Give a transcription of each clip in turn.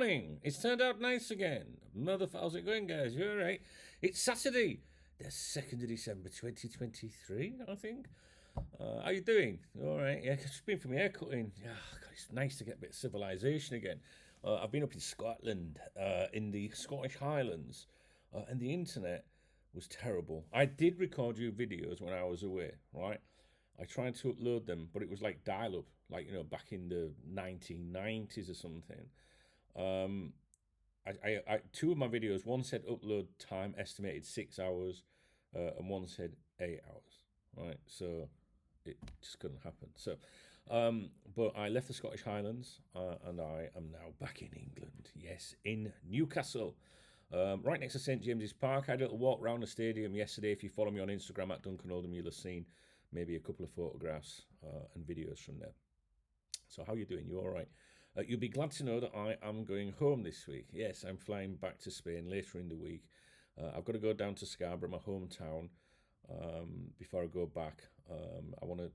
morning. It's turned out nice again. How's it going, guys? You all right? It's Saturday, the 2nd of December, 2023, I think. How you doing? All right? Yeah, just been for my haircutting. Yeah, God, it's nice to get a bit of civilization again. I've been up in Scotland, in the Scottish Highlands, and the internet was terrible. I did record you videos when I was away, right? I tried to upload them, but it was like dial-up, like, you know, back in the 1990s or something. I two of my videos, one said upload time estimated 6 hours, and one said 8 hours, right? So it just couldn't happen. So, but I left the Scottish Highlands, and I am now back in England. Yes, in Newcastle. Right next to St James's Park. I had a little walk around the stadium yesterday. If you follow me on Instagram at Duncan Oldham, you'll have seen maybe a couple of photographs and videos from there. So how you doing? You all right? You'll be glad to know that I am going home this week. Yes, I'm flying back to Spain later in the week. I've got to go down to Scarborough, my hometown, before I go back. I want to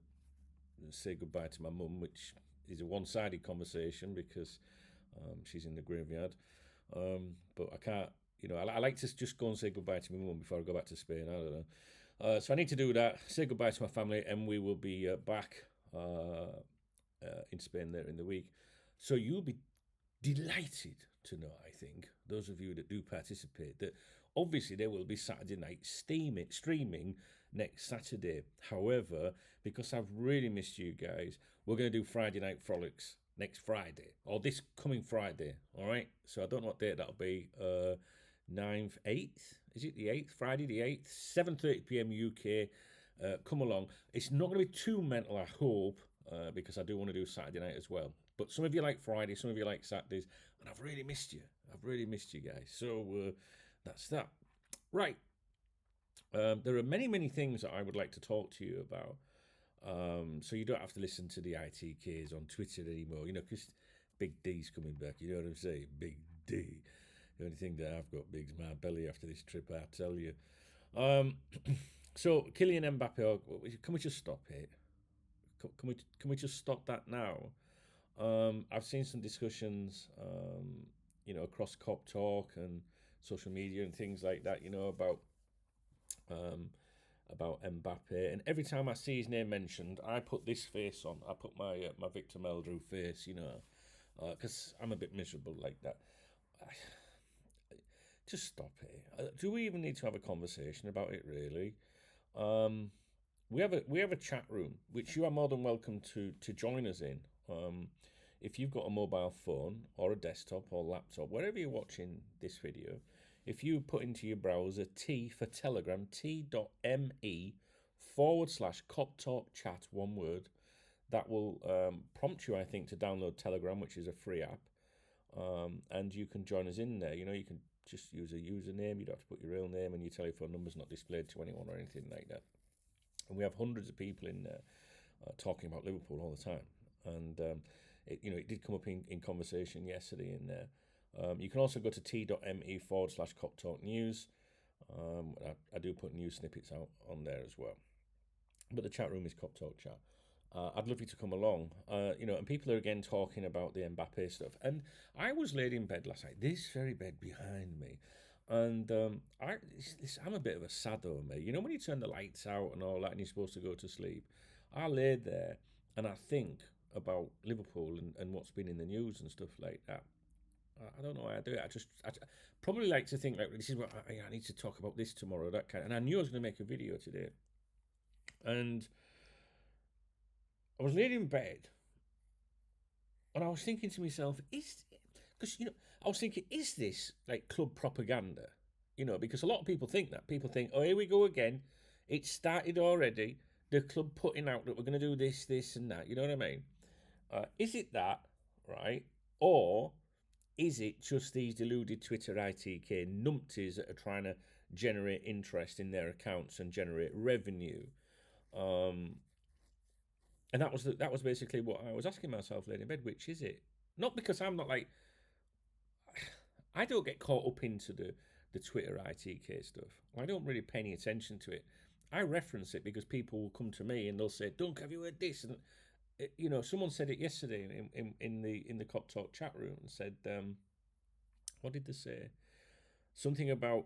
say goodbye to my mum, which is a one-sided conversation because she's in the graveyard. But I can't, you know, I like to just go and say goodbye to my mum before I go back to Spain. I don't know. So I need to do that, say goodbye to my family, and we will be back in Spain later in the week. So you'll be delighted to know, I think, those of you that do participate, that obviously there will be Saturday night streaming next Saturday. However, because I've really missed you guys, we're going to do Friday Night Frolics next Friday, or this coming Friday, all right? So I don't know what date that'll be, 9th, 8th? Is it the 8th? Friday the 8th, 7:30pm UK. Come along. It's not going to be too mental, I hope, because I do want to do Saturday night as well. But some of you like Friday, some of you like Saturdays, and I've really missed you. I've really missed you guys. So that's that. Right. There are many, many things that I would like to talk to you about. So you don't have to listen to the ITKs on Twitter anymore, you know, because Big D's coming back. You know what I'm saying? Big D. The only thing that I've got big is my belly after this trip, I tell you. So Kylian Mbappe, can we just stop it? Can we just stop that now? I've seen some discussions, you know, across Cop Talk and social media and things like that, you know, about Mbappe. And every time I see his name mentioned, I put this face on. I put my Victor Meldrew face, you know, because I'm a bit miserable like that. Just stop it. Do we even need to have a conversation about it, really? We have a chat room, which you are more than welcome to join us in. If you've got a mobile phone or a desktop or laptop, wherever you're watching this video, if you put into your browser T for Telegram, t.me/Cop Talk Chat, one word, that will prompt you, I think, to download Telegram, which is a free app, and you can join us in there. You know, you can just use a username. You don't have to put your real name, and your telephone number's not displayed to anyone or anything like that. And we have hundreds of people in there talking about Liverpool all the time. And it did come up in conversation yesterday in there. You can also go to t.me/Cop Talk News. I do put news snippets out on there as well. But the chat room is Cop Talk Chat. I'd love you to come along. And people are again talking about the Mbappe stuff. And I was laid in bed last night, this very bed behind me. And I'm a bit of a saddo, mate. You know, when you turn the lights out and all that and you're supposed to go to sleep, I laid there and I think about Liverpool and what's been in the news and stuff like that. I don't know why I do it. I probably like to think like, this is what I need to talk about this tomorrow, that kind of, and I knew I was going to make a video today. And I was laying in bed and I was thinking to myself, is this like club propaganda? You know, because a lot of people think that. People think, oh, here we go again. It started already. The club putting out that we're going to do this, this and that. You know what I mean? Is it that, right? Or is it just these deluded Twitter ITK numpties that are trying to generate interest in their accounts and generate revenue? And that was basically what I was asking myself laying in bed. Which is it? Not because I'm not like, I don't get caught up into the Twitter ITK stuff. I don't really pay any attention to it. I reference it because people will come to me and they'll say, "Dunk, have you heard this?" And someone said it yesterday in the Cop Talk chat room and said, what did they say? Something about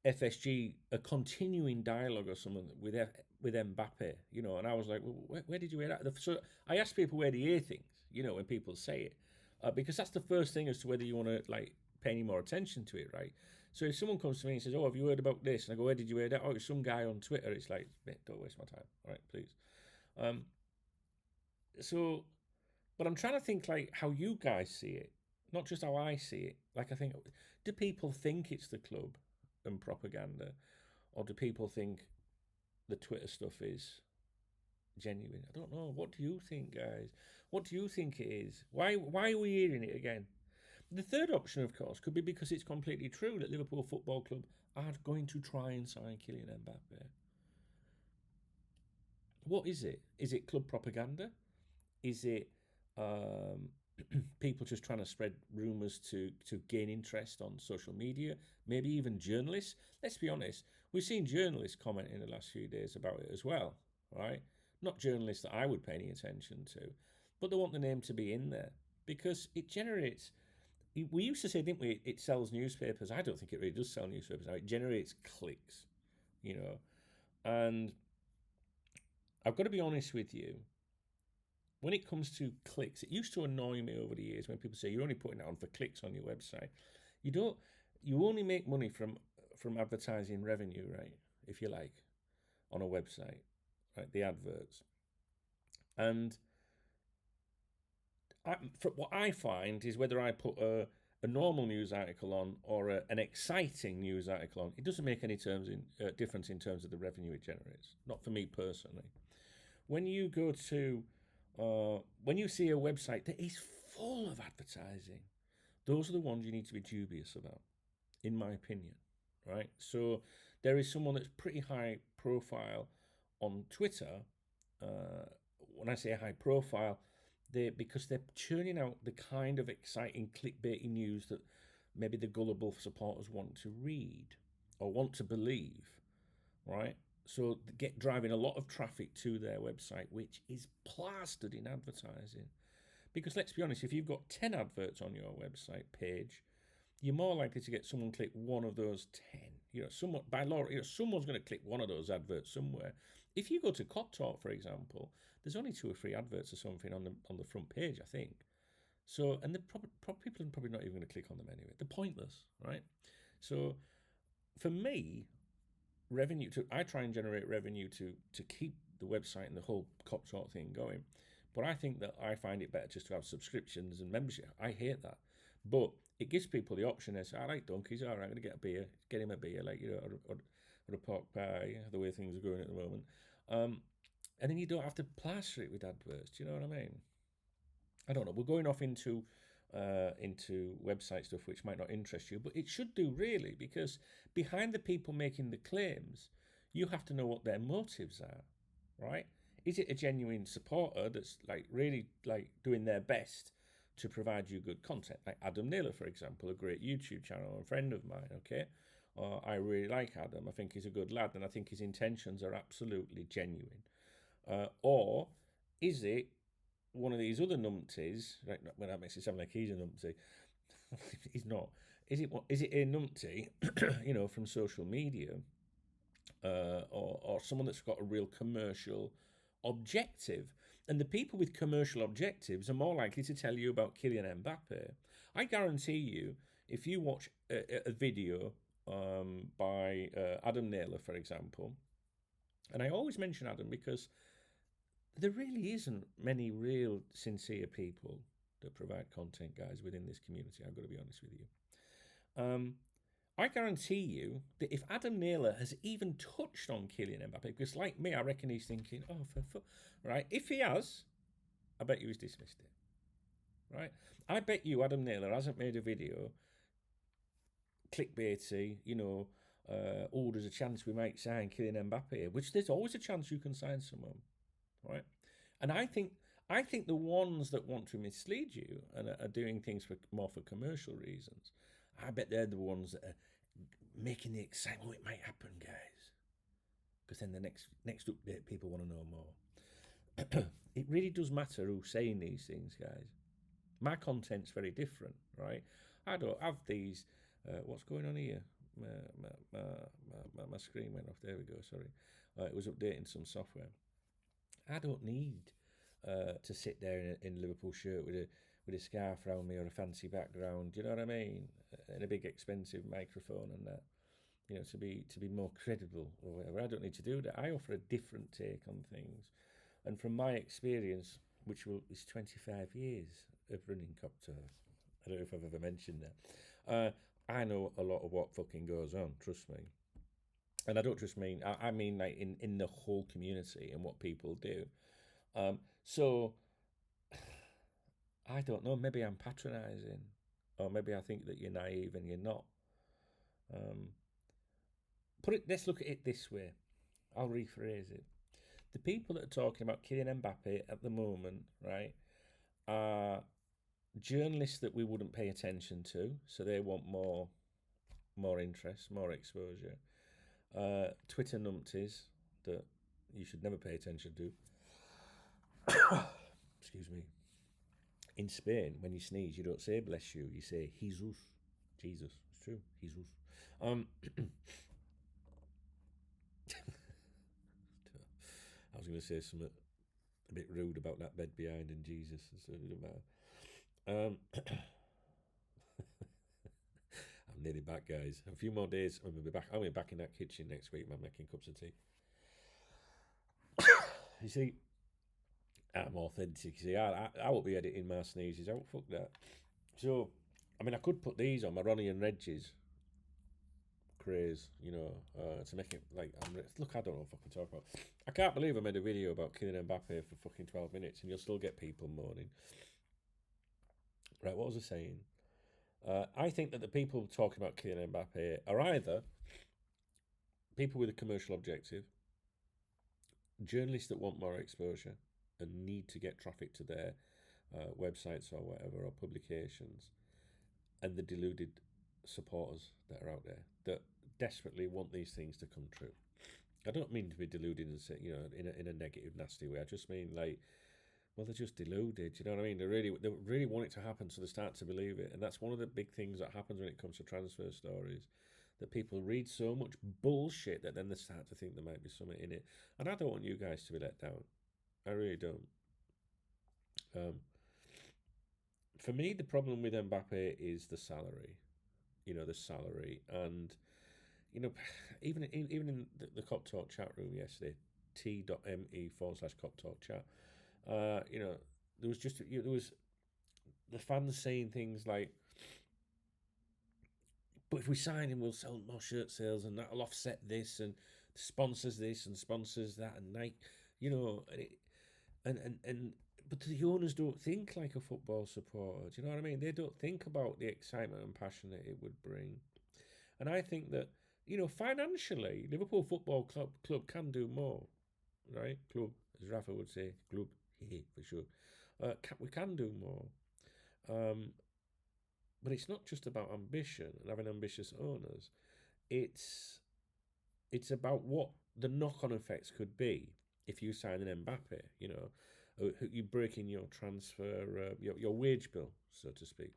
FSG, a continuing dialogue or something with Mbappe, you know. And I was like, well, where did you hear that? So I asked people where they hear things, you know, when people say it, because that's the first thing as to whether you want to like pay any more attention to it, right? So if someone comes to me and says, "Oh, have you heard about this?" and I go, "Where did you hear that?" "Oh, it's some guy on Twitter." It's like, don't waste my time, all right, please. Um, so, but I'm trying to think like how you guys see it, not just how I see it. Like I think, do people think it's the club and propaganda, or do people think the Twitter stuff is genuine? I don't know. What do you think, guys? What do you think it is? Why are we hearing it again? The third option, of course, could be because it's completely true that Liverpool Football Club are going to try and sign Kylian Mbappe. What is it? Is it club propaganda? Is it um, people just trying to spread rumours to gain interest on social media? Maybe even journalists. Let's be honest. We've seen journalists comment in the last few days about it as well, right? Not journalists that I would pay any attention to, but they want the name to be in there because it generates. We used to say, didn't we? It sells newspapers. I don't think it really does sell newspapers now. It generates clicks, you know. And I've got to be honest with you. When it comes to clicks, it used to annoy me over the years when people say you're only putting it on for clicks on your website. You don't. You only make money from advertising revenue, right? If you like, on a website, right? The adverts. And what I find is whether I put a normal news article on or an exciting news article on, it doesn't make any difference in terms of the revenue it generates. Not for me personally. When you go to, when you see a website that is full of advertising, those are the ones you need to be dubious about, in my opinion, right? So there is someone that's pretty high profile on Twitter. When I say high profile, because they're churning out the kind of exciting clickbaity news that maybe the gullible supporters want to read or want to believe, right? So get driving a lot of traffic to their website, which is plastered in advertising. Because let's be honest, if you've got 10 adverts on your website page, you're more likely to get someone click one of those 10. You know, someone by law, someone's going to click one of those adverts somewhere. If you go to Cop Talk, for example, there's only 2 or 3 adverts or something on the front page, I think. So, and people are probably not even going to click on them anyway. They're pointless, right? So, for me, I try and generate revenue to keep the website and the whole Cop Talk thing going. But I think that I find it better just to have subscriptions and membership. I hate that. But it gives people the option. They say, I like donkeys, all right, I'm going to get him a beer, like, you know, or a pork pie, the way things are going at the moment. And then you don't have to plaster it with adverts. Do you know what I mean? I don't know. We're going off into website stuff which might not interest you, but it should do really, because behind the people making the claims, you have to know what their motives are, right? Is it a genuine supporter that's like really like doing their best to provide you good content, like Adam Naylor, for example, a great YouTube channel, a friend of mine, okay? I really like Adam. I think he's a good lad, and I think his intentions are absolutely genuine. Or is it one of these other numpties? Right, when that makes it sound like he's a numpty. He's not. Is it a numpty, you know, from social media, or someone that's got a real commercial objective? And the people with commercial objectives are more likely to tell you about Kylian Mbappe. I guarantee you, if you watch a video by Adam Naylor, for example, and I always mention Adam because there really isn't many real sincere people that provide content, guys, within this community. I've got to be honest with you. I guarantee you that if Adam Naylor has even touched on Kylian Mbappe, because like me, I reckon he's thinking, oh, right? If he has, I bet you he's dismissed it, right? I bet you Adam Naylor hasn't made a video clickbaity, you know, oh, there's a chance we might sign Kylian Mbappe, which there's always a chance you can sign someone, right? And I think the ones that want to mislead you and are doing things more for commercial reasons, I bet they're the ones that are making the excitement. Oh, it might happen, guys, because then the next update, people want to know more. It really does matter who's saying these things, guys. My content's very different, right? I don't have these. What's going on here? My screen went off. There we go. Sorry, it was updating some software. I don't need to sit there in a Liverpool shirt with a scarf around me or a fancy background. Do you know what I mean? And a big expensive microphone and that. You know, to be more credible or whatever. I don't need to do that. I offer a different take on things, and from my experience, which is 25 years of running Copter, I don't know if I've ever mentioned that. I know a lot of what fucking goes on. Trust me. And I don't just mean I mean like in the whole community and what people do. So I don't know. Maybe I'm patronising, or maybe I think that you're naive and you're not. Let's look at it this way. I'll rephrase it. The people that are talking about Kylian Mbappe at the moment, right, are journalists that we wouldn't pay attention to, so they want more interest, more exposure. Twitter numpties that you should never pay attention to. Excuse me. In Spain, when you sneeze, you don't say bless you, you say Jesus. Jesus. It's true. Jesus. I was going to say something a bit rude about that bed behind and Jesus, so it doesn't matter. I'm nearly back, guys. A few more days, I'm going to be back. I'll be back in that kitchen next week, man, making cups of tea. You see, I'm authentic. You see, I won't be editing my sneezes out. Fuck that. So, I mean, I could put these on my Ronnie and Reg's craze, you know, to make it like. Look, I don't know what I can talk about. I can't believe I made a video about Kylian Mbappe for fucking 12 minutes, and you'll still get people moaning. Right, what was I saying? I think that the people talking about Kylian Mbappe are either people with a commercial objective, journalists that want more exposure and need to get traffic to their websites or whatever, or publications, and the deluded supporters that are out there that desperately want these things to come true. I don't mean to be deluded and say, you know, in a negative, nasty way. I just mean like, well, they're just deluded. You know what I mean? They really want it to happen, so they start to believe it. And that's one of the big things that happens when it comes to transfer stories. That people read so much bullshit that then they start to think there might be something in it. And I don't want you guys to be let down. I really don't. For me, the problem with Mbappe is the salary. You know, the salary. And, you know, even in the Cop Talk chat room yesterday, t.me/Cop Talk chat, you know, there was the fans saying things like, but if we sign him, we'll sell more shirt sales, and that'll offset this, and sponsors this and sponsors that, and Nike, you know, and but the owners don't think like a football supporter. Do you know what I mean? They don't think about the excitement and passion that it would bring. And I think that, you know, financially, Liverpool Football Club can do more, right? Club, as Rafa would say, club, for sure. We can do more. But it's not just about ambition and having ambitious owners. It's about what the knock-on effects could be if you sign an Mbappe. You know, you break in your transfer, your wage bill, so to speak.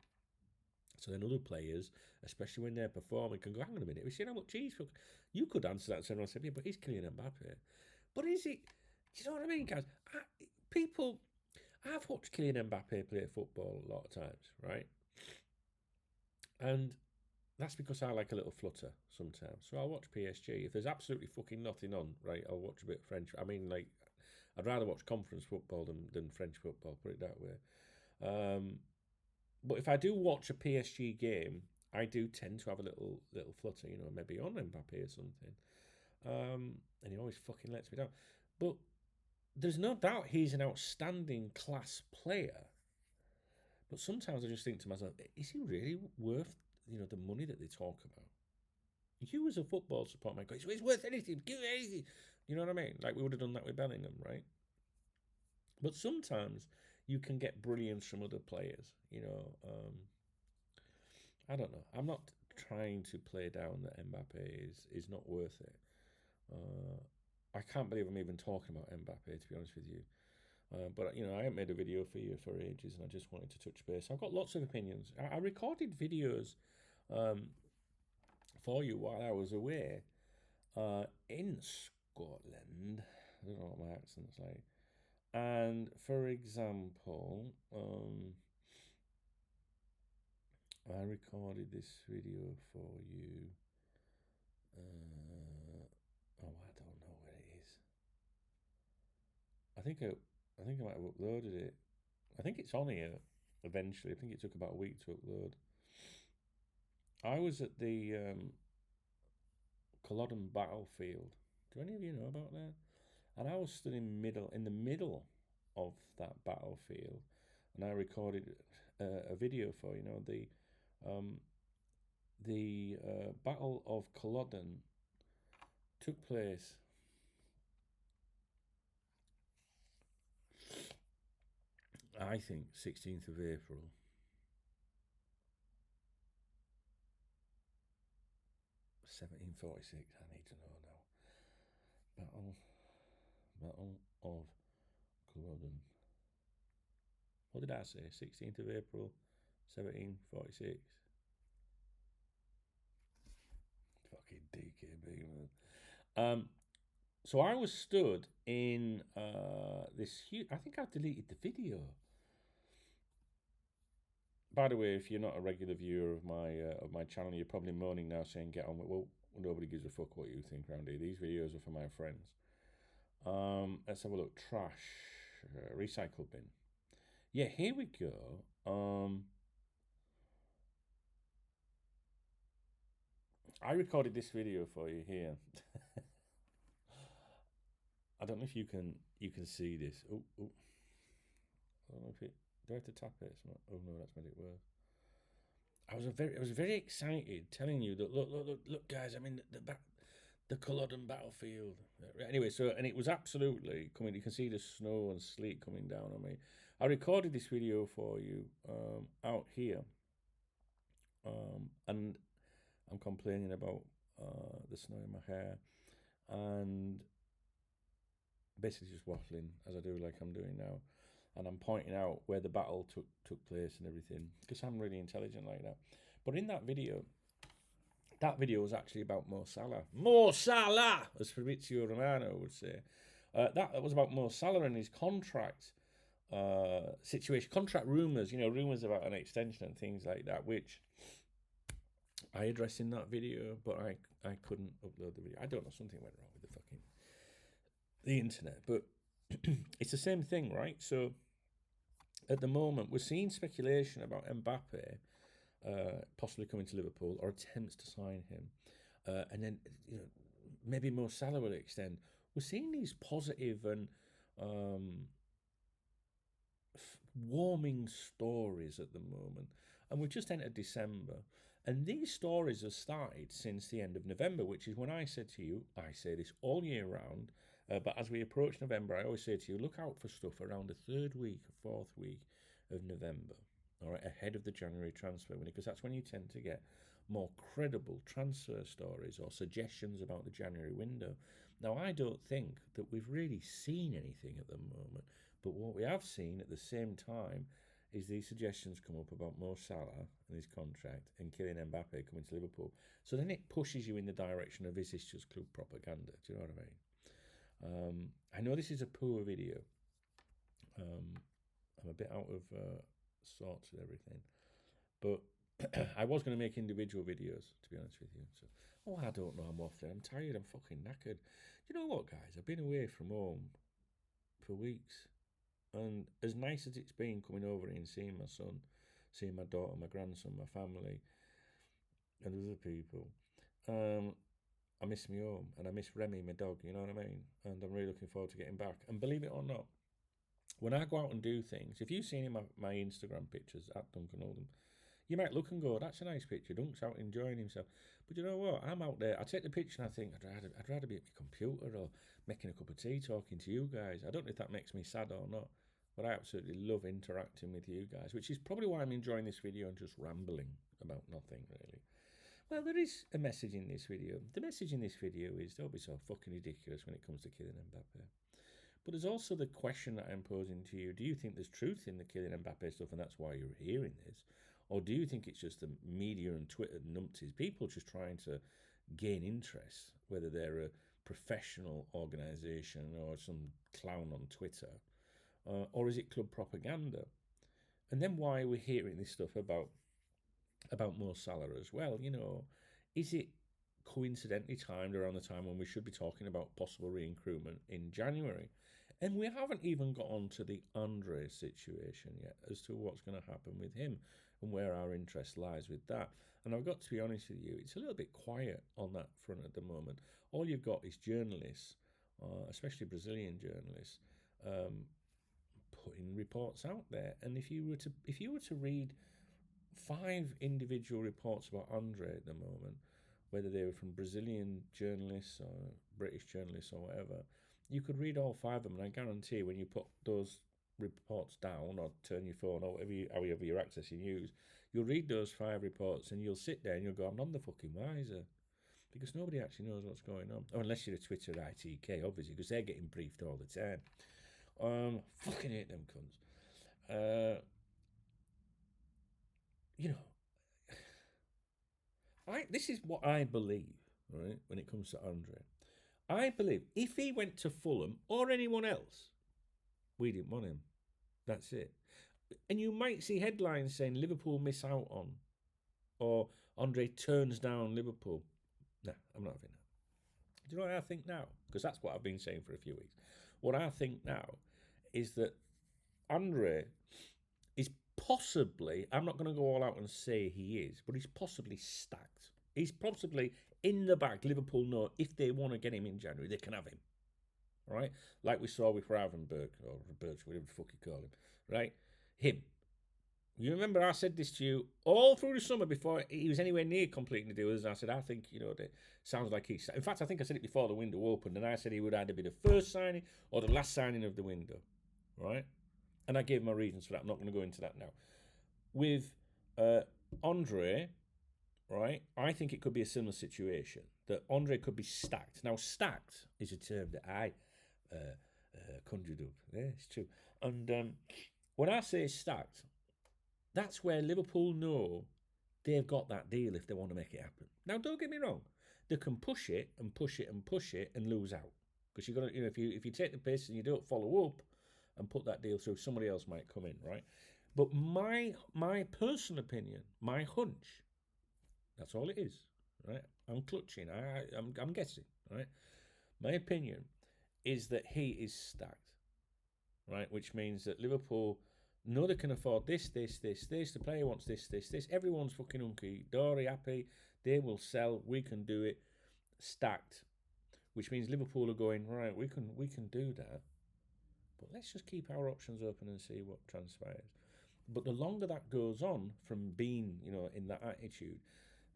So then other players, especially when they're performing, can go, hang on a minute, we see how much he's. You could answer that and say, yeah, but he's Kylian Mbappe. But is it? Do you know what I mean, guys? I've watched Kylian Mbappe play football a lot of times, right? And that's because I like a little flutter sometimes. So I'll watch PSG. If there's absolutely fucking nothing on, right, I'll watch a bit of French. I mean, like, I'd rather watch conference football than French football, put it that way. But if I do watch a PSG game, I do tend to have a little flutter, you know, maybe on Mbappe or something. And he always fucking lets me down. But there's no doubt he's an outstanding class player. But sometimes I just think to myself, is he really worth, you know, the money that they talk about? You as a football support man, he's worth anything, give anything. You know what I mean? Like we would have done that with Bellingham, right? But sometimes you can get brilliance from other players, you know. I don't know. I'm not trying to play down that Mbappe is not worth it. I can't believe I'm even talking about Mbappe, to be honest with you. But you know, I haven't made a video for you for ages, and I just wanted to touch base. I've got lots of opinions. I recorded videos for you while I was away in Scotland. I don't know what my accent's like. And for example, I recorded this video for you. I don't know where it is. I think I might have uploaded it. I think it's on here eventually. I think it took about a week to upload. I was at the Culloden battlefield. Do any of you know about that? And I was stood in the middle of that battlefield, and I recorded a video for the Battle of Culloden took place. I think 16th of April. (1746). I need to know now. Battle of Culloden. What did I say? 16th of April, 1746. Fucking DK Bigman. So I was stood in this huge. I think I've deleted the video. By the way, if you're not a regular viewer of my channel, you're probably moaning now, saying, "Get on with." Well, nobody gives a fuck what you think around here. These videos are for my friends. Let's have a look. Trash, recycle bin. Yeah, here we go. I recorded this video for you here. I don't know if you can see this. Oh. I don't know if it. Do I have to tap it? It's not. Oh no, that's made it worse. I was very excited, telling you that look, guys. I'm in the Culloden battlefield. Anyway, and it was absolutely coming. You can see the snow and sleet coming down on me. I recorded this video for you out here, and I'm complaining about the snow in my hair, and basically just waffling as I do, like I'm doing now. And I'm pointing out where the battle took place and everything, because I'm really intelligent like that. But in that video was actually about Mo Salah. Mo Salah, as Fabrizio Romano would say. That was about Mo Salah and his contract situation, contract rumours, rumours about an extension and things like that, which I addressed in that video, but I couldn't upload the video. I don't know, something went wrong with the internet, but it's the same thing, right? So at the moment, we're seeing speculation about Mbappe possibly coming to Liverpool or attempts to sign him, and then maybe Mo Salah will extend. We're seeing these positive and warming stories at the moment, and we've just entered December, and these stories have started since the end of November, which is when I said to you, I say this all year round. But as we approach November, I always say to you, look out for stuff around the third week or fourth week of November, all right, ahead of the January transfer window, because that's when you tend to get more credible transfer stories or suggestions about the January window. Now, I don't think that we've really seen anything at the moment, but what we have seen at the same time is these suggestions come up about Mo Salah and his contract and Kylian Mbappe coming to Liverpool. So then it pushes you in the direction of, is this just club propaganda? Do you know what I mean? I know this is a poor video. I'm a bit out of sorts with everything, but I was going to make individual videos, to be honest with you. So, I don't know, I'm waffling. I'm tired. I'm fucking knackered. You know what, guys? I've been away from home for weeks, and as nice as it's been coming over and seeing my son, seeing my daughter, my grandson, my family, and other people, I miss me home, and I miss Remy, my dog, you know what I mean? And I'm really looking forward to getting back. And believe it or not, when I go out and do things, if you've seen in my Instagram pictures at Duncan Oldham, you might look and go, that's a nice picture. Dunk's out enjoying himself. But you know what? I'm out there. I take the picture and I think, I'd rather be at my computer or making a cup of tea talking to you guys. I don't know if that makes me sad or not, but I absolutely love interacting with you guys, which is probably why I'm enjoying this video and just rambling about nothing, really. Well, there is a message in this video. The message in this video is, don't be so fucking ridiculous when it comes to Kylian Mbappe. But there's also the question that I'm posing to you. Do you think there's truth in the killing Mbappe stuff and that's why you're hearing this? Or do you think it's just the media and Twitter numpties, people just trying to gain interest, whether they're a professional organisation or some clown on Twitter, or is it club propaganda? And then why are we hearing this stuff about Mo Salah as well? Is it coincidentally timed around the time when we should be talking about possible recruitment in January? And we haven't even got on to the André situation yet as to what's going to happen with him and where our interest lies with that. And I've got to be honest with you, it's a little bit quiet on that front at the moment. All you've got is journalists, especially Brazilian journalists, putting reports out there. And if you were to read 5 individual reports about André at the moment, whether they were from Brazilian journalists or British journalists or whatever, you could read all 5 of them, and I guarantee when you put those reports down or turn your phone or however you're accessing news, you'll read those 5 reports and you'll sit there and you'll go, I'm none the fucking wiser. Because nobody actually knows what's going on. Oh, unless you're a Twitter ITK, obviously, because they're getting briefed all the time. Fucking hate them cunts. This is what I believe, right, when it comes to André. I believe if he went to Fulham or anyone else, we didn't want him. That's it. And you might see headlines saying Liverpool miss out on, or André turns down Liverpool. No, I'm not having that. Do you know what I think now? Because that's what I've been saying for a few weeks. What I think now is that André is possibly, I'm not going to go all out and say he is, but he's possibly stacked. He's possibly in the back. Liverpool know if they want to get him in January, they can have him. Right? Like we saw with Ravenberg, or Birch, whatever the fuck you call him. Right? Him. You remember I said this to you all through the summer before he was anywhere near completing the deal. And I said, I think, that sounds like he's... In fact, I think I said it before the window opened, and I said he would either be the first signing or the last signing of the window. Right? And I gave my reasons for that. I'm not going to go into that now. With André, right, I think it could be a similar situation. That André could be stacked. Now, stacked is a term that I conjured up. Yeah, it's true. And when I say stacked, that's where Liverpool know they've got that deal if they want to make it happen. Now, don't get me wrong. They can push it and push it and push it and lose out. Because you've got to, if you take the piss and you don't follow up and put that deal through, somebody else might come in, right? But my personal opinion, my hunch, that's all it is, right? I'm clutching, I'm guessing, right? My opinion is that he is stacked, right? Which means that Liverpool know they can afford this. The player wants this. Everyone's fucking hunky-dory, happy. They will sell. We can do it. Stacked. Which means Liverpool are going, right, we can do that. But let's just keep our options open and see what transpires. But the longer that goes on from being, in that attitude,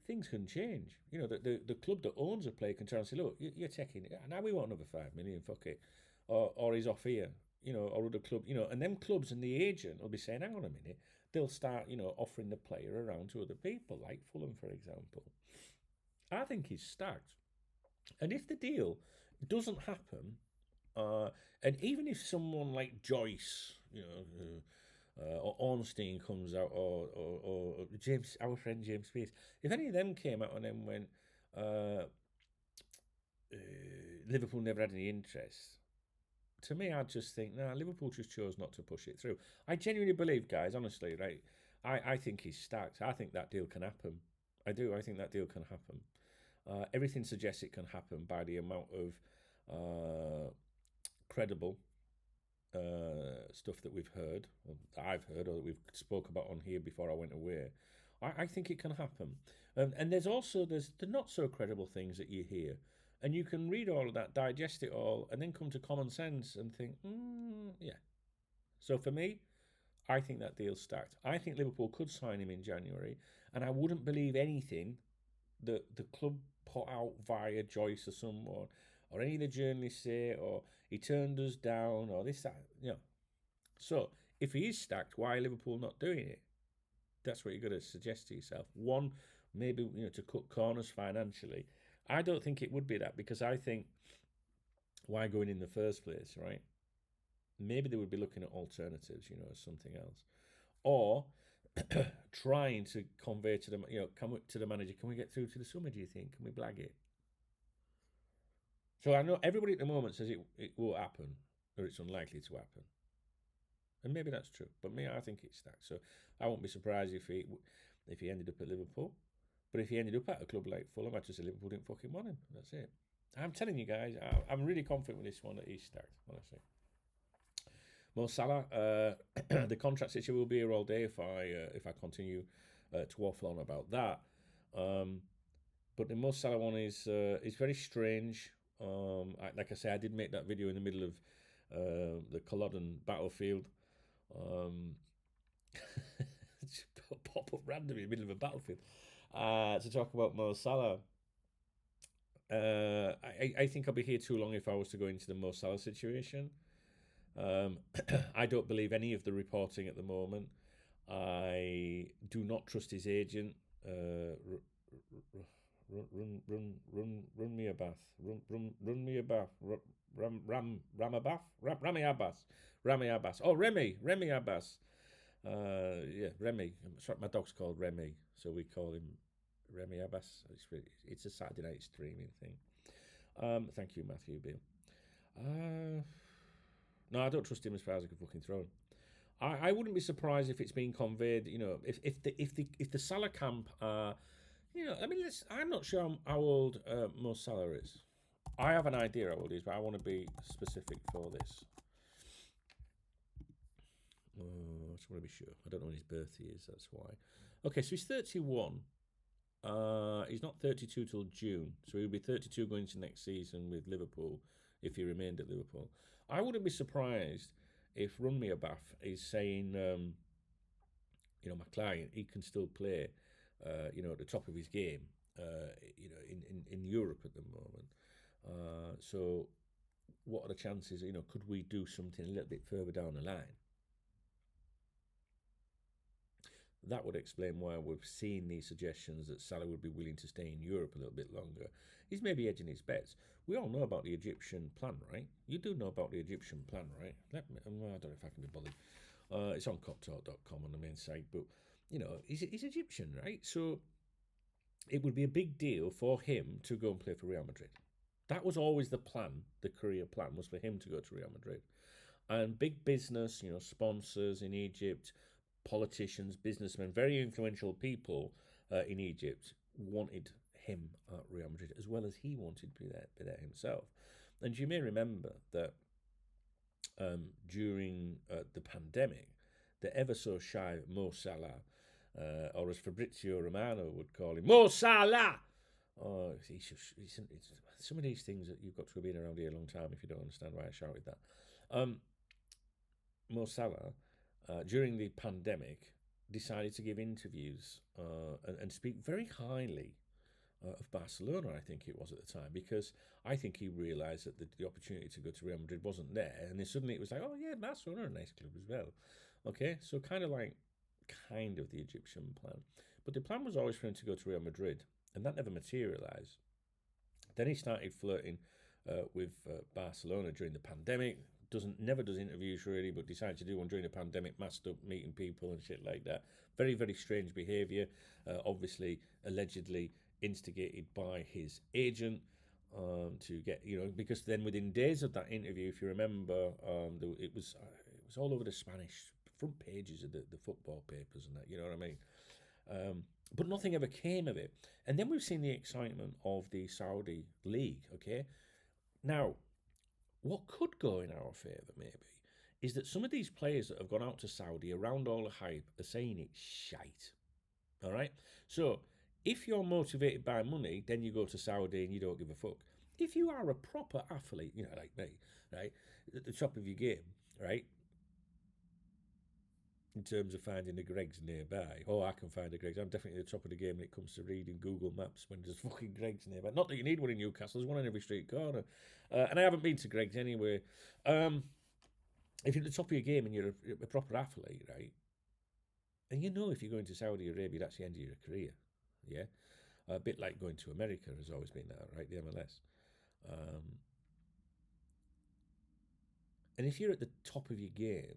things can change. The club that owns a player can turn and say, look, you're taking it. Now we want another 5 million, fuck it. Or he's off here. Or other club, and them clubs and the agent will be saying, hang on a minute, they'll start, offering the player around to other people, like Fulham, for example. I think he's stacked. And if the deal doesn't happen, and even if someone like Joyce, or Ornstein comes out, or James, our friend James Spears, if any of them came out and then went, Liverpool never had any interest, to me, I'd just think, Liverpool just chose not to push it through. I genuinely believe, guys, honestly, right, I think he's stacked. I think that deal can happen. I do. I think that deal can happen. Everything suggests it can happen by the amount of credible stuff that we've heard, or that I've heard, or that we've spoke about on here before I went away. I think it can happen. And there's the not so credible things that you hear. And you can read all of that, digest it all, and then come to common sense and think, yeah. So for me, I think that deal's stacked. I think Liverpool could sign him in January, and I wouldn't believe anything that the club put out via Joyce or someone, or any of the journalists say, or he turned us down, or this, that, So if he is stacked, why are Liverpool not doing it? That's what you've got to suggest to yourself. One, maybe, to cut corners financially. I don't think it would be that, because I think, why go in the first place, right? maybe they would be looking at alternatives, something else, or trying to convey to them, to the manager, can we get through to the summer? Do you think? Can we blag it? So I know everybody at the moment says it won't happen, or it's unlikely to happen, and maybe that's true. But me, I think it's stacked. So I won't be surprised if he ended up at Liverpool. But if he ended up at a club like Fulham, I'd just say Liverpool didn't fucking want him. That's it. I'm telling you guys, I'm really confident with this one that he's stacked, honestly. Mo Salah, the contract situation will be here all day if I continue to waffle on about that. But the Mo Salah one is very strange. Like I say, I did make that video in the middle of the Culloden battlefield. Pop up randomly in the middle of a battlefield to talk about Mo Salah. I think I'll be here too long if I was to go into the Mo Salah situation. I don't believe any of the reporting at the moment. I do not trust his agent. Run me a bath. Run me a bath. Rami Abbas. Oh, Remy Abbas. Yeah, Remy. Sorry, my dog's called Remy, so we call him Remy Abbas. It's a Saturday night streaming thing. Thank you, Matthew Beale. No, I don't trust him as far as I can fucking throw him. I wouldn't be surprised if it's being conveyed. If the Salah camp are, I'm not sure how old Mo Salah is. I have an idea how old he is, but I want to be specific for this. I just want to be sure. I don't know when his birthday is, that's why. Okay, so he's 31. He's not 32 till June, so he'll be 32 going into next season with Liverpool if he remained at Liverpool. I wouldn't be surprised if Run Me a Bath is saying, my client, he can still play, at the top of his game, in Europe at the moment. So what are the chances, could we do something a little bit further down the line? That would explain why we've seen these suggestions that Salah would be willing to stay in Europe a little bit longer. He's maybe edging his bets. We all know about the Egyptian plan, right? You do know about the Egyptian plan, right? I don't know if I can be bothered. It's on coptalk.com on the main site, but, he's Egyptian, right? So it would be a big deal for him to go and play for Real Madrid. That was always the plan, the career plan, was for him to go to Real Madrid. And big business, sponsors in Egypt, politicians, businessmen, very influential people in Egypt wanted him at Real Madrid as well as he wanted to be there himself. And you may remember that during the pandemic, the ever so shy Mo Salah, or as Fabrizio Romano would call him, Mo Salah! It's some of these things that you've got to have been around here a long time if you don't understand why I shouted that. Mo Salah, during the pandemic, decided to give interviews and speak very highly of Barcelona, I think it was at the time, because I think he realised that the opportunity to go to Real Madrid wasn't there, and then suddenly it was like, oh yeah, Barcelona are a nice club as well. Okay, so kind of the Egyptian plan. But the plan was always for him to go to Real Madrid, and that never materialised. Then he started flirting with Barcelona during the pandemic. Never does interviews really, but decided to do one during the pandemic, masked up, meeting people and shit like that. Very, very strange behaviour. Obviously, allegedly instigated by his agent to get, because then within days of that interview, if you remember, it was all over the Spanish front pages of the football papers and that, you know what I mean? But nothing ever came of it. And then we've seen the excitement of the Saudi League, okay? Now, what could go in our favour, maybe, is that some of these players that have gone out to Saudi around all the hype are saying it's shite. All right? So, if you're motivated by money, then you go to Saudi and you don't give a fuck. If you are a proper athlete, like me, right, at the top of your game, right, in terms of finding the Gregs nearby. Oh, I can find the Gregs. I'm definitely at the top of the game when it comes to reading Google Maps when there's fucking Gregs nearby. Not that you need one in Newcastle. There's one in every street corner. And I haven't been to Gregs anyway. If you're at the top of your game and you're a proper athlete, right, and if you're going to Saudi Arabia, that's the end of your career. Yeah? A bit like going to America has always been that, right? The MLS. And if you're at the top of your game,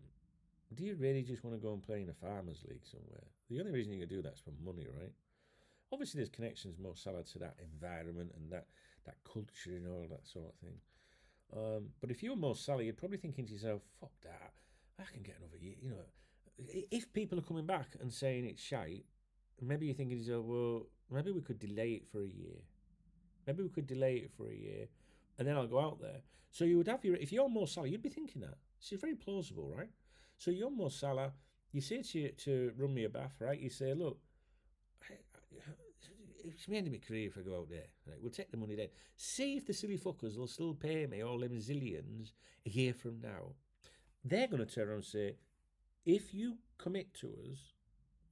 do you really just want to go and play in a farmers league somewhere? The only reason you can do that is for money, right? Obviously, there's connections, Mo Salah, to that environment and that culture and all that sort of thing. But if you're Mo Salah, you're probably thinking to yourself, fuck that, I can get another year. You know, if people are coming back and saying it's shite, maybe you're thinking to yourself, well, maybe we could delay it for a year. Maybe we could delay it for a year, and then I'll go out there. So you would have if you're Mo Salah, you'd be thinking that. It's very plausible, right? So you're Mo Salah, you say to run me a bath, right? You say, look, it's the end of my career if I go out there. Right? We'll take the money then. See if the silly fuckers will still pay me all them zillions a year from now. They're going to turn around and say, if you commit to us,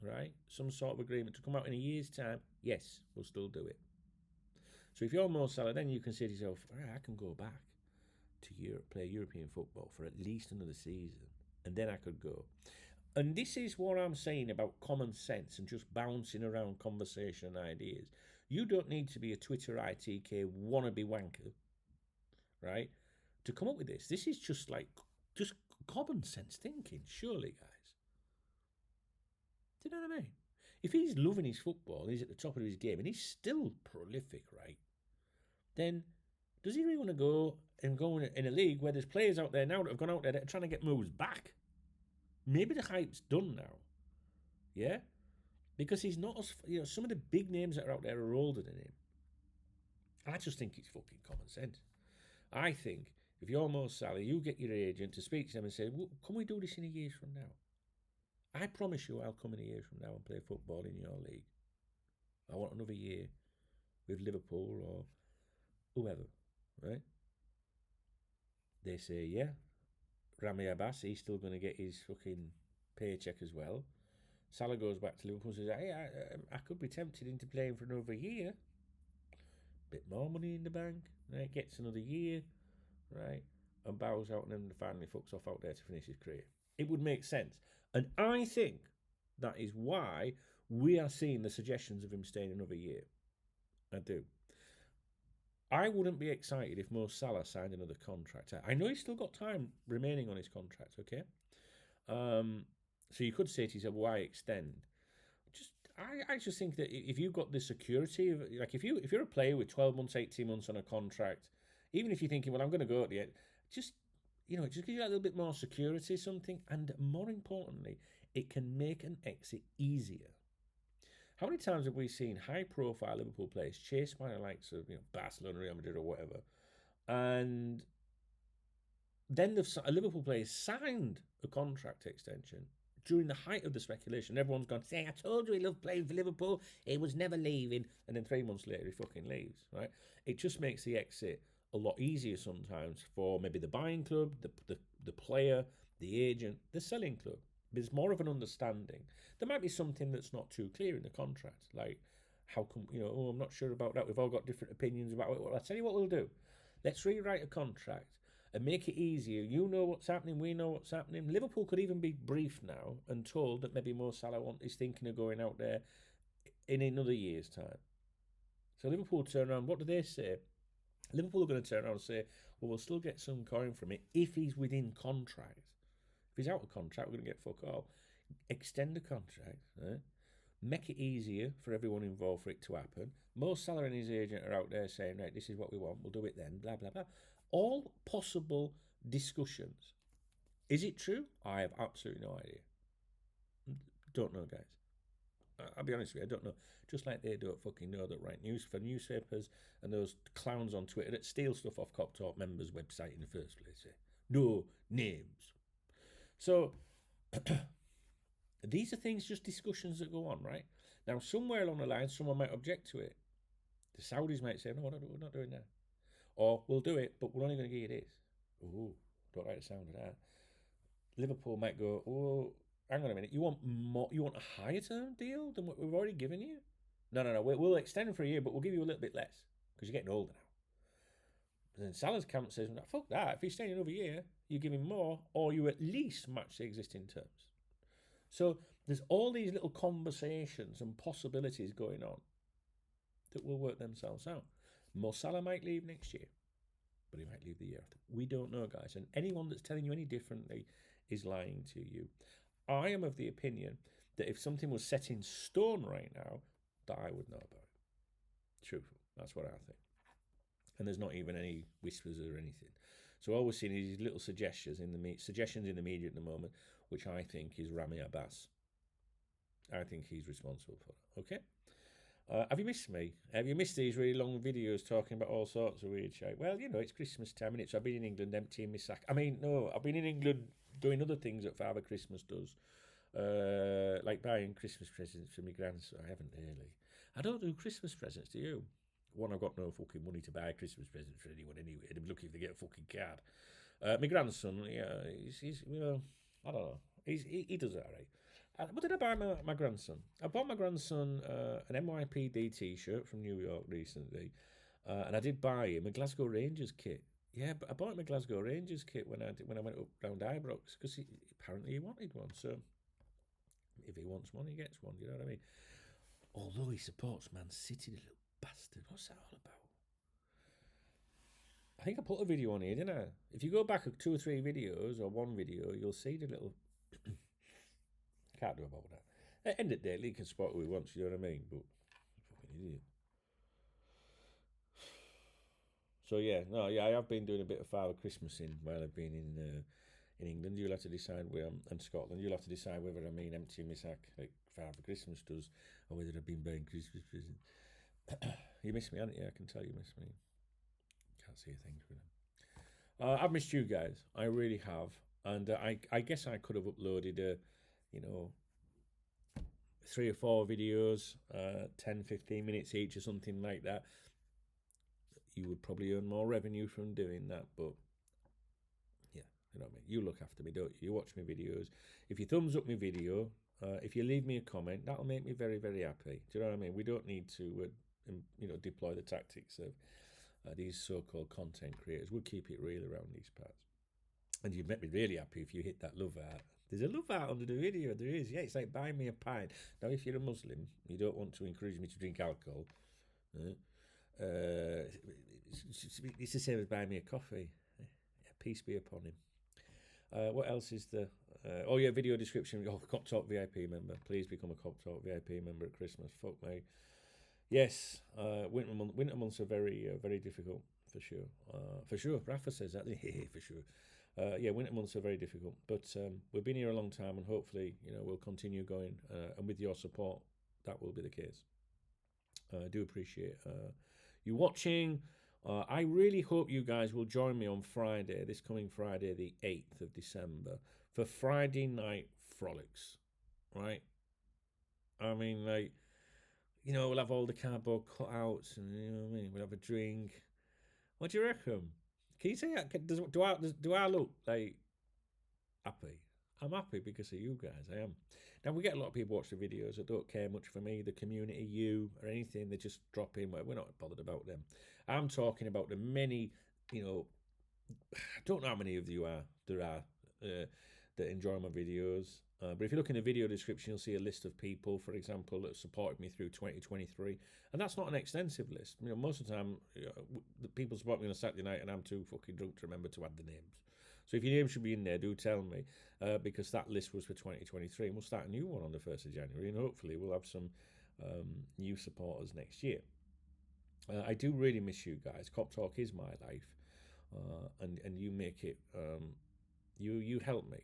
right, some sort of agreement to come out in a year's time, yes, we'll still do it. So if you're Mo Salah, then you can say to yourself, all right, I can go back to Europe, play European football for at least another season, and then I could go. And this is what I'm saying about common sense and just bouncing around conversation and ideas. You don't need to be a Twitter ITK wannabe wanker, right, to come up with this. This is just common sense thinking, surely, guys. Do you know what I mean? If he's loving his football and he's at the top of his game and he's still prolific, right, then does he really want to go in a league where there's players out there now that have gone out there that are trying to get moves back? Maybe the hype's done now, yeah? Because he's not as, some of the big names that are out there are older than him. I just think it's fucking common sense. I think if you're Mo Salah, you get your agent to speak to them and say, well, can we do this in a year from now? I promise you I'll come in a year from now and play football in your league. I want another year with Liverpool or whoever, right? They say, yeah. Rami Abbas, he's still going to get his fucking paycheck as well. Salah goes back to Liverpool and says, hey, I could be tempted into playing for another year. Bit more money in the bank, right? Gets another year, right? And bows out and then finally fucks off out there to finish his career. It would make sense. And I think that is why we are seeing the suggestions of him staying another year. I do. I wouldn't be excited if Mo Salah signed another contract. I know he's still got time remaining on his contract, okay? So you could say to yourself, why extend? I just think that if you've got the security of, like, if you're a player with 12 months, 18 months on a contract, even if you're thinking, well, I'm going to go at the end, just gives you a little bit more security, something, and more importantly, it can make an exit easier. How many times have we seen high-profile Liverpool players chased by the likes of Barcelona, Real Madrid, or whatever, and then a Liverpool player signed a contract extension during the height of the speculation? Everyone's gone, say, I told you he loved playing for Liverpool, he was never leaving, and then 3 months later he fucking leaves, right? It just makes the exit a lot easier sometimes for maybe the buying club, the player, the agent, the selling club. There's more of an understanding. There might be something that's not too clear in the contract, like how come, I'm not sure about that. We've all got different opinions about it. Well, I'll tell you what we'll do. Let's rewrite a contract and make it easier. You know what's happening, we know what's happening. Liverpool could even be briefed now and told that maybe Mo Salah is thinking of going out there in another year's time. So Liverpool turn around, what do they say? Liverpool are going to turn around and say, well, we'll still get some coin from it if he's within contract. If he's out of contract, we're going to get fuck all. Extend the contract, right? Make it easier for everyone involved for it to happen. Mo Salah and his agent are out there saying, right, this is what we want, we'll do it then, blah, blah, blah. All possible discussions. Is it true? I have absolutely no idea. Don't know, guys. I'll be honest with you, I don't know. Just like they don't fucking know that write news for newspapers and those clowns on Twitter that steal stuff off Cop Talk members' website in the first place. No names. So, these are things, just discussions that go on, right? Now, somewhere along the line, someone might object to it. The Saudis might say, no, we're not doing that. Or, we'll do it, but we're only going to give you this. Ooh, don't like the sound of that. Liverpool might go, oh, hang on a minute, you want more? You want a higher term deal than what we've already given you? No, we'll extend for a year, but we'll give you a little bit less, because you're getting older now. But then Salah's camp says, fuck that, if he's staying another year, you give him more, or you at least match the existing terms. So there's all these little conversations and possibilities going on that will work themselves out. Mo Salah might leave next year, but he might leave the year after. We don't know, guys. And anyone that's telling you any differently is lying to you. I am of the opinion that if something was set in stone right now, that I would know about it. Truthful. That's what I think. And there's not even any whispers or anything. So all we're seeing is these little suggestions in the media at the moment, which I think is Rami Abbas. I think he's responsible for it. Okay? Have you missed me? Have you missed these really long videos talking about all sorts of weird shit? Well, it's Christmas time, innit? So I've been in England emptying my sack. I mean, no, I've been in England doing other things that Father Christmas does. Like buying Christmas presents for my grandson. I haven't really. I don't do Christmas presents, do you? One, I've got no fucking money to buy a Christmas present for anyone anyway. They'd be lucky if they get a fucking card. My grandson, yeah, he's I don't know. He does it all right. What did I buy my grandson? I bought my grandson an NYPD T-shirt from New York recently, and I did buy him a Glasgow Rangers kit. Yeah, but I bought him a Glasgow Rangers kit when I went up round Ibrox because apparently he wanted one. So if he wants one, he gets one. You know what I mean? Although he supports Man City, the little bastard. What's that all about? I think I put a video on here, didn't I? If you go back 2 or 3 videos or one video, you'll see the little. Can't do about that. At the end of the day, Lee can support who he wants. You know what I mean? But fucking idiot. So yeah, I have been doing a bit of Father Christmasing while I've been in England. You'll have to decide where, and Scotland. You'll have to decide whether I mean emptying my sack like Father Christmas does, or whether I've been buying Christmas presents. You miss me, haven't you? I can tell you miss me. Can't see a thing for them. I've missed you guys. I really have, and I guess I could have uploaded 3 or 4 videos, 10, 15 minutes each or something like that. You would probably earn more revenue from doing that, but yeah, you know what I mean. You look after me, don't you? You watch my videos. If you thumbs up my video, if you leave me a comment, that'll make me very, very happy. Do you know what I mean? We don't need to, deploy the tactics of these so-called content creators. We'll keep it real around these parts. And you'd make me really happy if you hit that love heart. There's a love heart under the video. There is. Yeah, it's like buy me a pint. Now, if you're a Muslim, you don't want to encourage me to drink alcohol. It's the same as buying me a coffee. Yeah, peace be upon him. What else is there? Video description. Cop Talk VIP member. Please become a Cop Talk VIP member at Christmas. Fuck me. Yes, winter months are very very difficult for sure. For sure, Rafa says that. For sure. Winter months are very difficult, but we've been here a long time, and hopefully, we'll continue going. And with your support, that will be the case. I do appreciate you watching. I really hope you guys will join me on Friday, this coming Friday, the 8th of December, for Friday night frolics, right? I mean, like, we'll have all the cardboard cutouts, and we'll have a drink. What do you reckon? Can you say that? Do I look like happy? I'm happy because of you guys. I am. Now, we get a lot of people watch the videos that don't care much for me, the community, you, or anything. They just drop in. We're not bothered about them. I'm talking about the many, I don't know how many of you there are that enjoy my videos. But if you look in the video description, you'll see a list of people, for example, that supported me through 2023. And that's not an extensive list. Most of the time, the people support me on a Saturday night and I'm too fucking drunk to remember to add the names. So if your name should be in there, do tell me, because that list was for 2023. And we'll start a new one on the 1st of January. And hopefully we'll have some new supporters next year. I do really miss you guys. Cop Talk is my life. And you make it... You help me,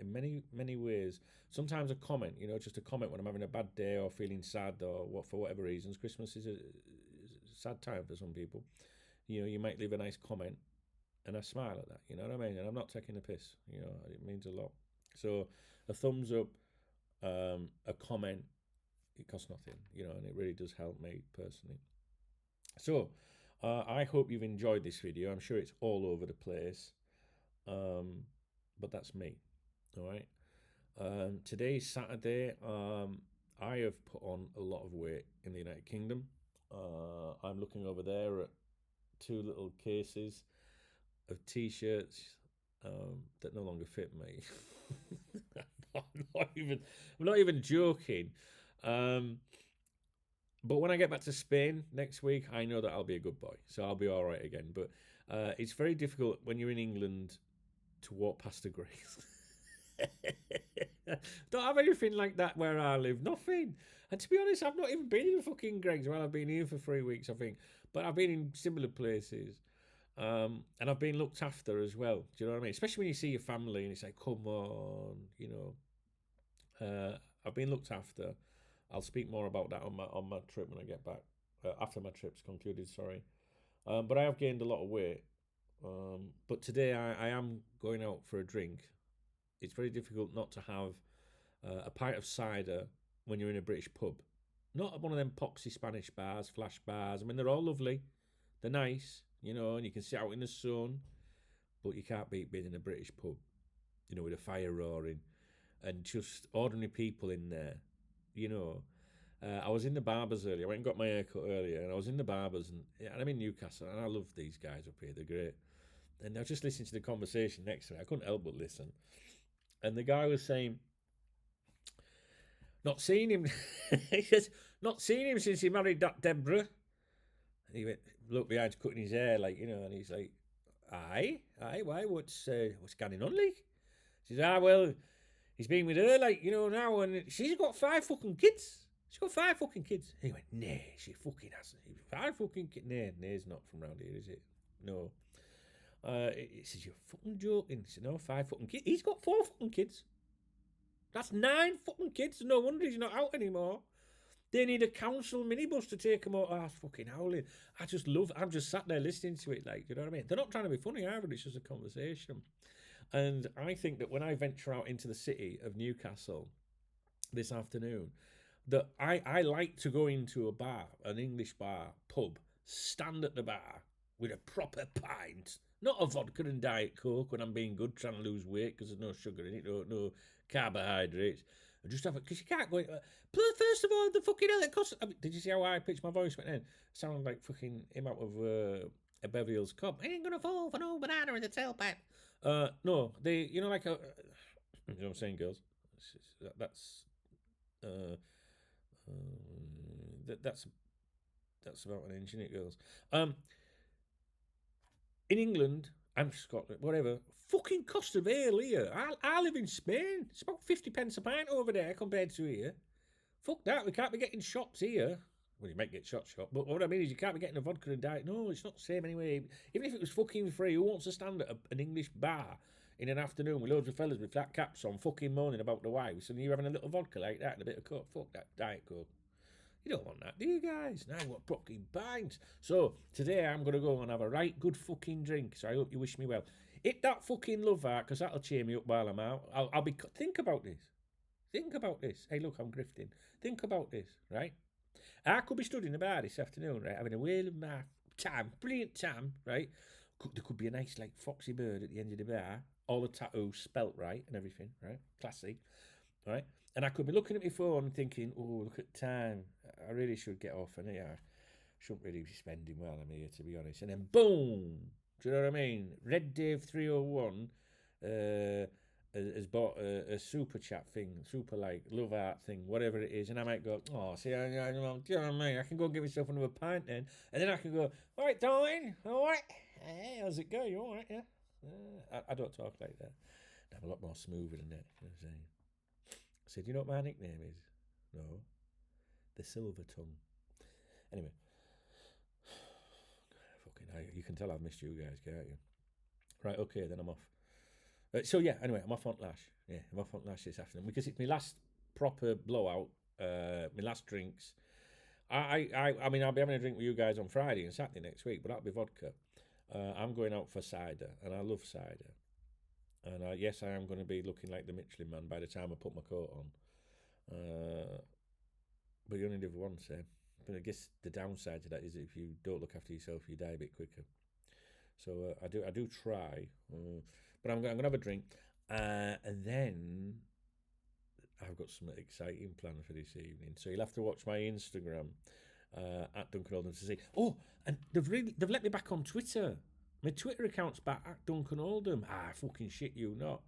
in many ways. Sometimes a comment, just a comment when I'm having a bad day or feeling sad or for whatever reasons. Christmas is a sad time for some people. You might leave a nice comment, and I smile at that. You know what I mean? And I'm not taking a piss. It means a lot. So a thumbs up, a comment, it costs nothing. And it really does help me personally. So I hope you've enjoyed this video. I'm sure it's all over the place. But that's me. All right. Today is Saturday. I have put on a lot of weight in the United Kingdom. I'm looking over there at 2 little cases of t-shirts that no longer fit me. I'm not even joking. But when I get back to Spain next week, I know that I'll be a good boy, so I'll be all right again. But it's very difficult when you're in England to walk past a grace. Don't have anything like that where I live. Nothing. And to be honest, I've not even been in fucking Greg's. Well, I've been here for 3 weeks, I think. But I've been in similar places. And I've been looked after as well. Do you know what I mean? Especially when you see your family and it's like, come on, you know. I've been looked after. I'll speak more about that on my trip when I get back. After my trip's concluded, sorry. But I have gained a lot of weight. But today I am going out for a drink. It's very difficult not to have a pint of cider when you're in a British pub. Not one of them poxy Spanish bars, flash bars. I mean, they're all lovely. They're nice, you know, and you can sit out in the sun. But you can't beat being in a British pub, you know, with a fire roaring and just ordinary people in there, you know. I was in the barbers earlier. I went and got my hair cut earlier, and I was in the barbers, and I'm in Newcastle, and I love these guys up here. They're great. And I was just listening to the conversation next to me. I couldn't help but listen. And the guy was saying, not seen him. He says, not seen him since he married that Deborah. And he went, looked behind cutting his hair, like, you know, and he's like, aye, why? What's going on, like? He says, well, he's been with her, like, you know, now, and she's got 5 fucking kids. She's got 5 fucking kids. And he went, nah, she fucking hasn't. 5 fucking kids. Nah, nay's not from round here, is it? No. He says, you're fucking joking. He said, no, 5 fucking kids. He's got 4 fucking kids. That's 9 fucking kids. No wonder he's not out anymore. They need a council minibus to take him out. Oh, that's fucking howling. I'm just sat there listening to it, like, you know what I mean? They're not trying to be funny either. It's just a conversation. And I think that when I venture out into the city of Newcastle this afternoon, that I like to go into a bar, an English bar, pub, stand at the bar with a proper pint, not a vodka and Diet Coke when I'm being good, trying to lose weight because there's no sugar in it, no carbohydrates. And just have it, because you can't go. First of all, the fucking hell it costs. I mean, did you see how I pitched my voice went in? Sounded like fucking him out of a Beverly Hills Cop. I ain't gonna fall for no banana in the tailpipe. No, they, you know, like a, you know what I'm saying, girls. That's about an inch, isn't it, girls? In England and Scotland, whatever, fucking cost of ale here. I live in Spain. It's about 50 pence a pint over there compared to here. Fuck that. We can't be getting shots here. Well, you might get shot, but what I mean is you can't be getting a vodka and diet. No, it's not the same anyway. Even if it was fucking free, who wants to stand at an English bar in an afternoon with loads of fellas with flat caps on, fucking moaning about the wives, and you're having a little vodka like that and a bit of coke? Fuck that Diet Coke. You don't want that, do you guys? Now I want fucking pints. So today I'm going to go and have a right good fucking drink. So I hope you wish me well. Hit that fucking love heart, because that'll cheer me up while I'm out. I'll be. Think about this. Think about this. Hey, look, I'm grifting. Think about this, right? I could be stood in the bar this afternoon, right, having a whale of my time, brilliant time, right? There could be a nice, like, foxy bird at the end of the bar, all the tattoos spelt right and everything, right? Classy, right? And I could be looking at my phone and thinking, oh, look at time. I really should get off, and I shouldn't really be spending well I'm here, to be honest. And then, boom! Do you know what I mean? Red Dave 301 has bought a super chat thing, super like love art thing, whatever it is, and I might go, oh, see, do you know what I mean? I can go give myself another pint then, and then I can go, all right, darling, all right, hey, how's it go? You all right? Yeah. I don't talk like that. I'm a lot more smoother than that. You know what I'm saying? I said, you know what my nickname is? No, the Silver Tongue. Anyway, fucking, you can tell I've missed you guys, can't you? Right, okay, then I'm off. So yeah, anyway, I'm off on Lash. Yeah, I'm off on Lash this afternoon because it's my last proper blowout. My last drinks. I mean, I'll be having a drink with you guys on Friday and Saturday next week, but that'll be vodka. I'm going out for cider, and I love cider. And yes, I am going to be looking like the Michelin Man by the time I put my coat on. But you only live once, eh? But I guess the downside to that is if you don't look after yourself, you die a bit quicker. So I do try. But I'm going to have a drink. And then I've got something exciting planned for this evening. So you'll have to watch my Instagram at Duncan Oldham to see. Oh, and they've let me back on Twitter. My Twitter account's back at Duncan Oldham. Fucking shit you not.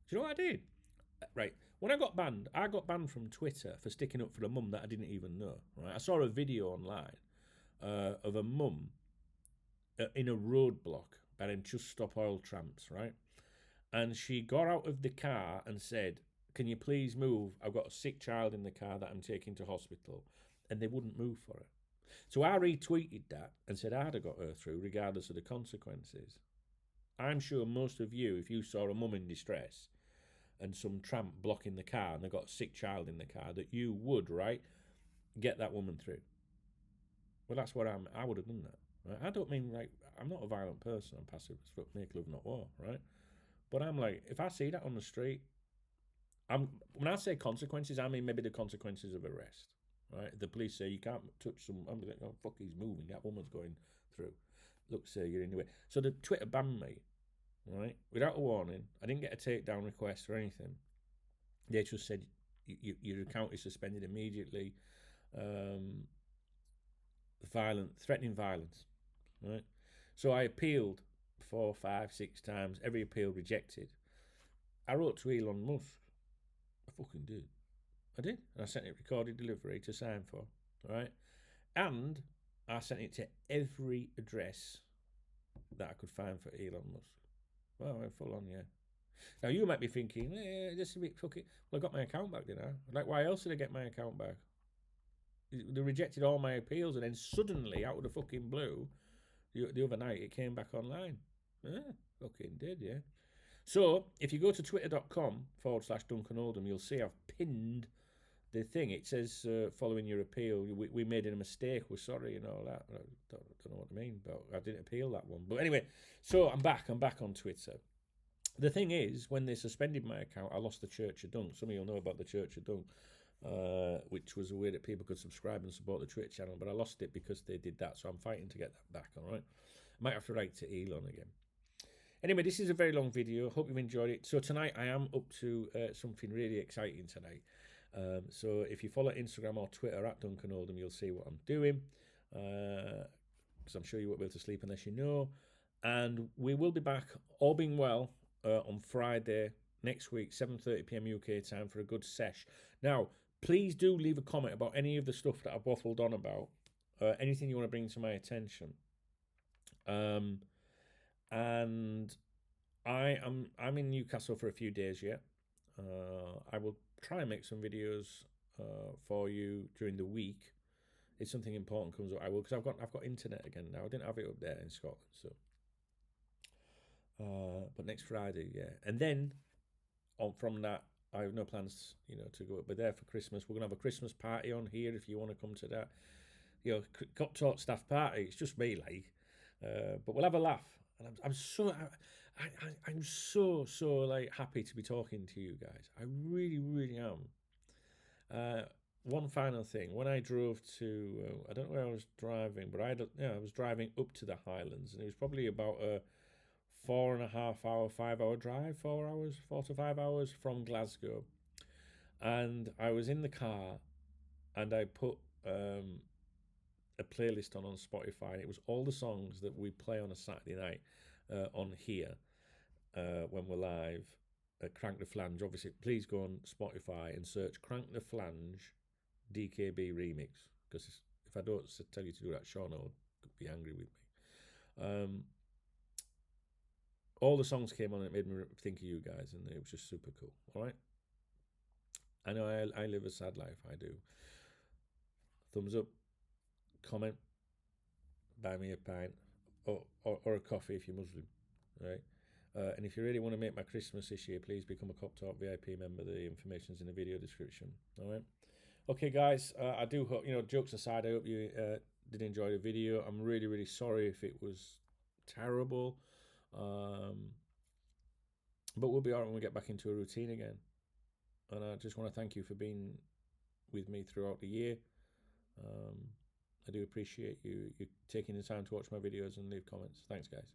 Do you know what I did? Right. When I got banned from Twitter for sticking up for a mum that I didn't even know. Right. I saw a video online of a mum in a roadblock by them Just Stop Oil Tramps, right? And she got out of the car and said, "Can you please move? I've got a sick child in the car that I'm taking to hospital." And they wouldn't move for her. So I retweeted that and said I'd have got her through, regardless of the consequences. I'm sure most of you, if you saw a mum in distress and some tramp blocking the car and they've got a sick child in the car, that you would, right, get that woman through. Well, that's what I would have done that. Right? I don't mean, like, I'm not a violent person. I'm passive as fuck, make love, not war, right? But I'm like, if I see that on the street, when I say consequences, I mean maybe the consequences of arrest, right? The police say you can't touch some. I'm like, oh fuck, he's moving. That woman's going through. Look, sir, you're in the way. So the Twitter banned me, right, without a warning. I didn't get a takedown request or anything. They just said your account is suspended immediately. Threatening violence, right? So I appealed 4, 5, 6 times. Every appeal rejected. I wrote to Elon Musk. I fucking did. I did. And I sent it recorded delivery to sign for, right? And I sent it to every address that I could find for Elon Musk. Well, I went full on, yeah. Now, you might be thinking, this is a bit fucking... Well, I got my account back, didn't I? Like, why else did I get my account back? They rejected all my appeals, and then suddenly, out of the fucking blue, the other night, it came back online. Fucking did, yeah. So, if you go to twitter.com/Duncan Oldham, you'll see I've pinned the thing. It says, following your appeal, we made a mistake, we're sorry, and all that. I don't know what I mean, but I didn't appeal that one. But anyway, so I'm back on Twitter. The thing is, when they suspended my account, I lost the Church of Dunk. Some of you'll know about the Church of Dunk, which was a way that people could subscribe and support the Twitch channel, but I lost it because they did that, so I'm fighting to get that back, all right? I might have to write to Elon again. Anyway, this is a very long video. Hope you've enjoyed it. So tonight I am up to something really exciting tonight. So if you follow Instagram or Twitter at Duncan Oldham, you'll see what I'm doing. Because I'm sure you won't be able to sleep unless you know. And we will be back, all being well, on Friday next week, 7:30 p.m. UK time, for a good sesh. Now, please do leave a comment about any of the stuff that I've waffled on about. Anything you want to bring to my attention. And I'm in Newcastle for a few days yet. I will try and make some videos for you during the week. If something important comes up, I will, because I've got internet again now. I didn't have it up there in Scotland, so. But next Friday, yeah, and then from that, I have no plans, to go up. But there for Christmas, we're gonna have a Christmas party on here. If you want to come to that, Cop Talk staff party. It's just me, like, but we'll have a laugh. And I'm so like happy to be talking to you guys. I really, really am. One final thing: when I drove to, I don't know where I was driving, but I was driving up to the Highlands, and it was probably about a 4.5 hour, 5 hour drive, 4 hours, 4 to 5 hours from Glasgow. And I was in the car, and I put a playlist on Spotify, and it was all the songs that we play on a Saturday night on here when we're live at Crank the Flange. Obviously, please go on Spotify and search Crank the Flange DKB remix, because if I don't tell you to do that, Shaun will be angry with me. All the songs came on, and it made me think of you guys, and it was just super cool. All right. I know I live a sad life. I do. Thumbs up, comment, buy me a pint or a coffee if you're Muslim, right? And if you really want to make my Christmas this year, please become a Cop Talk VIP member. The information's in the video description. All right. Okay, guys. I do hope, jokes aside, I hope you did enjoy the video. I'm really, really sorry if it was terrible. But we'll be all right when we get back into a routine again. And I just want to thank you for being with me throughout the year. I do appreciate you taking the time to watch my videos and leave comments. Thanks, guys.